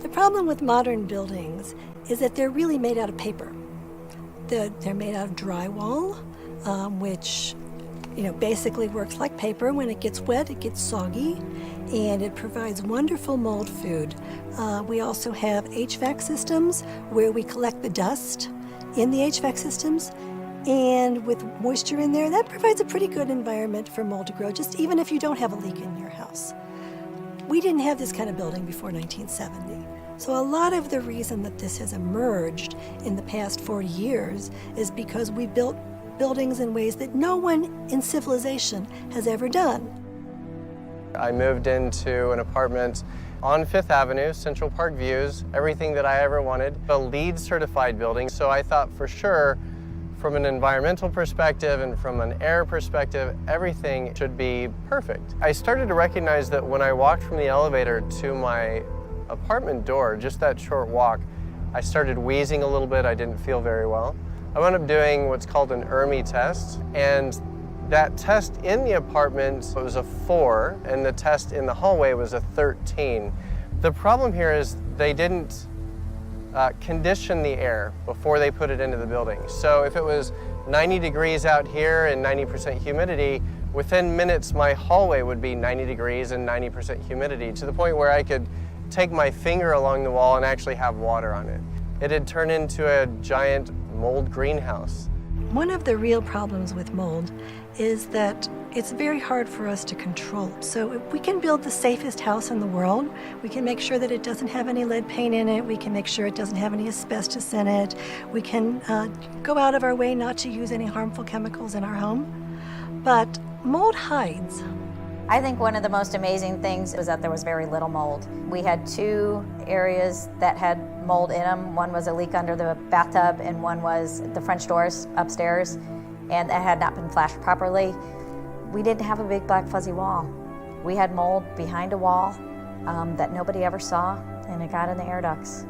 The problem with modern buildings is that they're really made out of paper. They're made out of drywall, which basically works like paper. When it gets wet, it gets soggy, and it provides wonderful mold food. We also have HVAC systems where we collect the dust in the HVAC systems, and with moisture in there, that provides a pretty good environment for mold to grow, just even if you don't have a leak in your house. We didn't have this kind of building before 1970. So a lot of the reason that this has emerged in the past 40 years is because we built buildings in ways that no one in civilization has ever done. I moved into an apartment on 5th Avenue, Central Park Views, everything that I ever wanted. A LEED certified building, so I thought for sure from an environmental perspective and from an air perspective, everything should be perfect. I started to recognize that when I walked from the elevator to my apartment door, just that short walk, I started wheezing a little bit. I didn't feel very well. I wound up doing what's called an ERMI test, and that test in the apartment was a 4, and the test in the hallway was a 13. The problem here is they didn't condition the air before they put it into the building. So if it was 90 degrees out here and 90% humidity, within minutes my hallway would be 90 degrees and 90% humidity, to the point where I could take my finger along the wall and actually have water on it. It had turned into a giant mold greenhouse. One of the real problems with mold is that it's very hard for us to control. So if we can build the safest house in the world, we can make sure that it doesn't have any lead paint in it, we can make sure it doesn't have any asbestos in it, we can go out of our way not to use any harmful chemicals in our home. But mold hides. I think one of the most amazing things was that there was very little mold. We had 2 areas that had mold in them. One was a leak under the bathtub, and one was the French doors upstairs, and that had not been flashed properly. We didn't have a big black fuzzy wall. We had mold behind a wall that nobody ever saw, and it got in the air ducts.